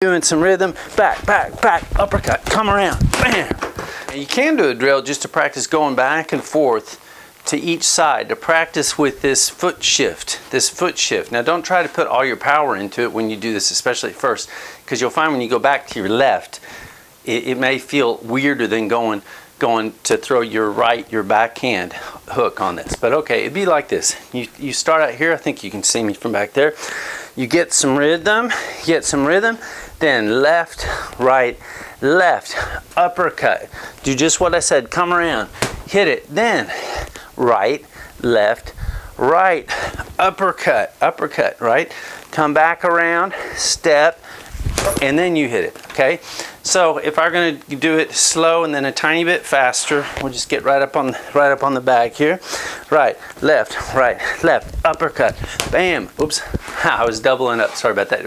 Doing some rhythm, back, uppercut, come around, bam. And you can do a drill just to practice going back and forth to each side, to practice with this foot shift, Now don't try to put all your power into it when you do this, especially at first, because you'll find when you go back to your left, it may feel weirder than going to throw your backhand hook on this. But okay, it'd be like this. You start out here, I think you can see me from back there. You get some rhythm, then left, right, left, uppercut. Do just what I said, come around, hit it, then right, left, right, uppercut, right? Come back around, step, and then you hit it, okay? So if I'm gonna do it slow and then a tiny bit faster, we'll just get right up on the bag here. Right, left, uppercut, bam, oops, I was doubling up, sorry about that.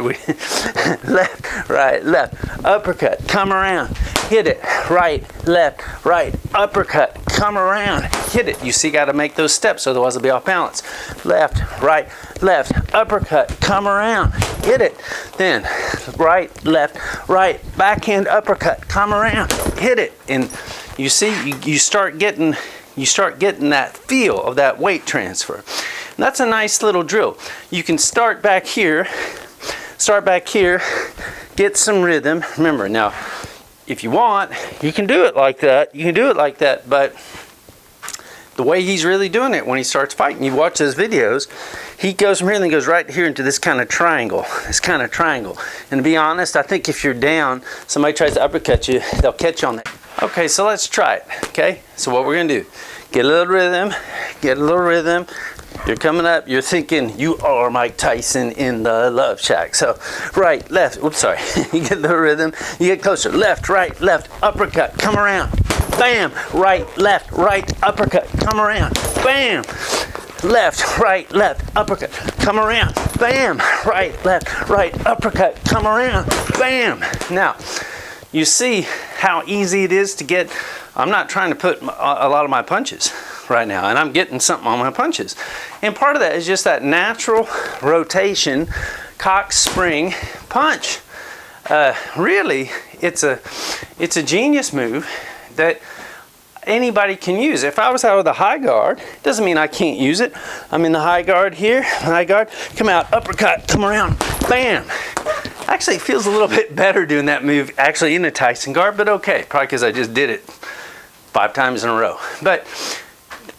Left, right, left, uppercut, come around, hit it, right, uppercut, come around, hit it. You see, gotta make those steps, otherwise it'll be off balance. Left, left, uppercut, come around, hit it. Then right, left, right, backhand uppercut, come around, hit it. And you see, you start getting that feel of that weight transfer. And that's a nice little drill. You can start back here, get some rhythm. Remember, now, if you want, you can do it like that, but the way he's really doing it when he starts fighting, you watch those videos, he goes from here and then goes right here into this kind of triangle. And to be honest, I think if you're down, somebody tries to uppercut you, they'll catch you on that. Okay, so let's try it, okay? So what we're gonna do, get a little rhythm, You're coming up, you're thinking you are Mike Tyson in the Love Shack. So right, left, oops, sorry. You get the rhythm, you get closer. Left, right, left, uppercut, come around. Bam, right, uppercut, come around. Bam, left, uppercut, come around. Bam, right, uppercut, come around. Bam. Now, you see how easy it is to get. I'm not trying to put a lot of my punches right now, and I'm getting something on my punches. And part of that is just that natural rotation, cock spring punch. Really, it's a genius move that anybody can use. If I was out of the high guard, doesn't mean I can't use it. I'm in the high guard here, come out, uppercut, come around, bam. Actually, it feels a little bit better doing that move actually in a Tyson guard, but okay, probably because I just did it 5 times in a row. But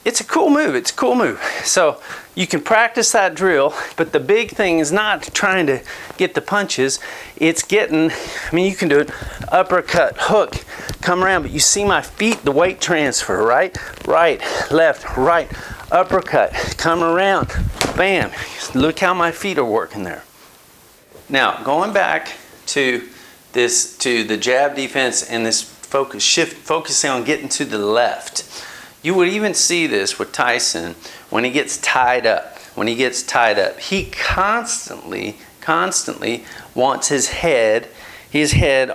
it's a cool move, So you can practice that drill, but the big thing is not trying to get the punches, it's getting, you can do it, uppercut, hook, come around, but you see my feet, the weight transfer, right? Right, left, right, uppercut, come around, bam. Look how my feet are working there. Now, going back to the jab defense and this focusing on getting to the left. You would even see this with Tyson when he gets tied up. He constantly wants his head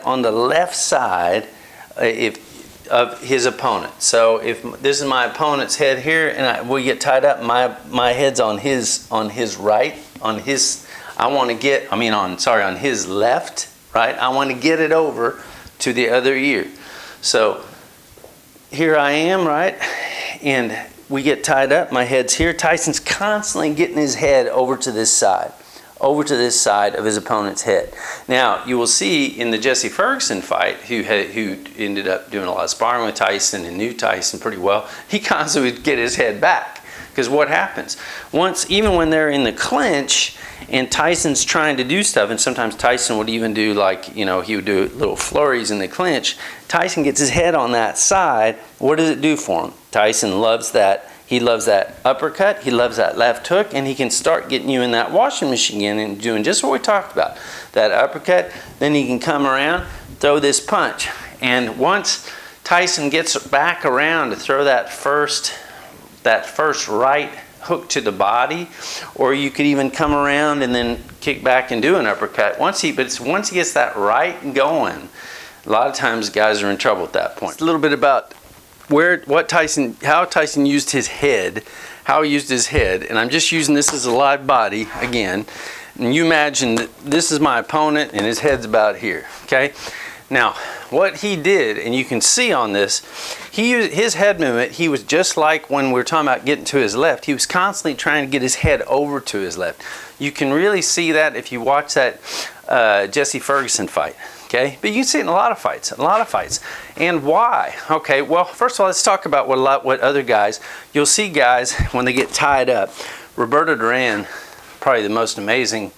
on the left side of his opponent. So if this is my opponent's head here and we get tied up, my head's on his right, on his left, right? I want to get it over to the other ear. So here I am, right? And we get tied up, my head's here. Tyson's constantly getting his head over to this side of his opponent's head. Now, you will see in the Jesse Ferguson fight, who ended up doing a lot of sparring with Tyson and knew Tyson pretty well, he constantly would get his head back. Because what happens? Even when they're in the clinch and Tyson's trying to do stuff, and sometimes Tyson would even do he would do little flurries in the clinch, Tyson gets his head on that side. What does it do for him? Tyson loves that. He loves that uppercut. He loves that left hook, and he can start getting you in that washing machine and doing just what we talked about. That uppercut, then he can come around, throw this punch. And once Tyson gets back around to throw that first right hook to the body, or you could even come around and then kick back and do an uppercut. Once he gets that right going, a lot of times guys are in trouble at that point. It's a little bit about how Tyson used his head, and I'm just using this as a live body again. And you imagine that this is my opponent and his head's about here, okay? Now, what he did, and you can see on this, his head movement, he was just like when we were talking about getting to his left. He was constantly trying to get his head over to his left. You can really see that if you watch that Jesse Ferguson fight, okay? But you can see it in a lot of fights, And why? Okay, well, first of all, let's talk about what other guys, you'll see guys when they get tied up. Roberto Duran, probably the most amazing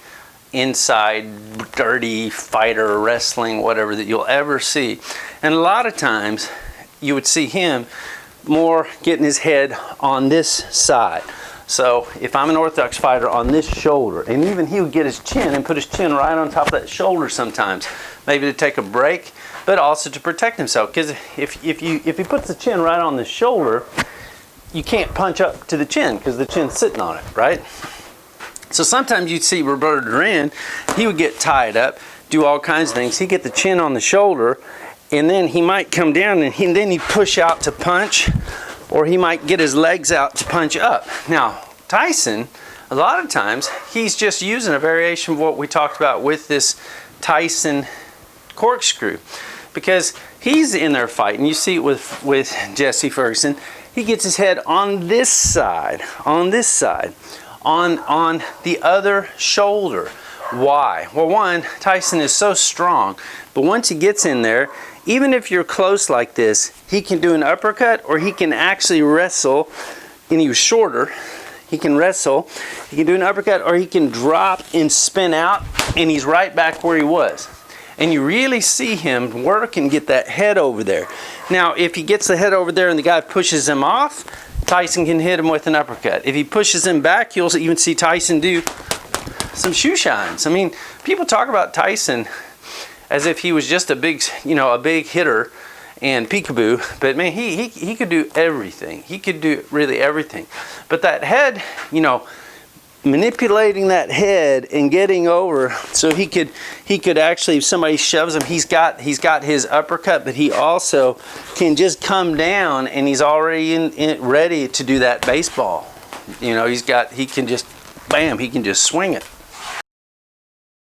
inside dirty fighter, wrestling, whatever that you'll ever see. And a lot of times you would see him more getting his head on this side. So if I'm an orthodox fighter on this shoulder, and even he would get his chin and put his chin right on top of that shoulder sometimes, maybe to take a break, but also to protect himself. Because if he puts the chin right on the shoulder, you can't punch up to the chin because the chin's sitting on it, right? So sometimes you'd see Roberto Duran, he would get tied up, do all kinds of things. He'd get the chin on the shoulder, and then he might come down and then he'd push out to punch, or he might get his legs out to punch up. Now, Tyson, a lot of times, he's just using a variation of what we talked about with this Tyson corkscrew, because he's in there fighting. You see it with Jesse Ferguson. He gets his head on this side, on the other shoulder. Why? Well, one, Tyson is so strong, but once he gets in there, even if you're close like this, he can do an uppercut, or he can actually wrestle, and he was shorter, he can wrestle, he can do an uppercut, or he can drop and spin out, and he's right back where he was. And you really see him work and get that head over there. Now, if he gets the head over there and the guy pushes him off, Tyson can hit him with an uppercut. If he pushes him back, you'll even see Tyson do some shoe shines. I mean, people talk about Tyson as if he was just a big hitter and peekaboo, but man, he could do everything. He could do really everything. But that head, manipulating that head and getting over so he could actually, if somebody shoves him, he's got his uppercut, but he also can just come down and he's already ready to do that baseball. He can just bam, he can just swing it.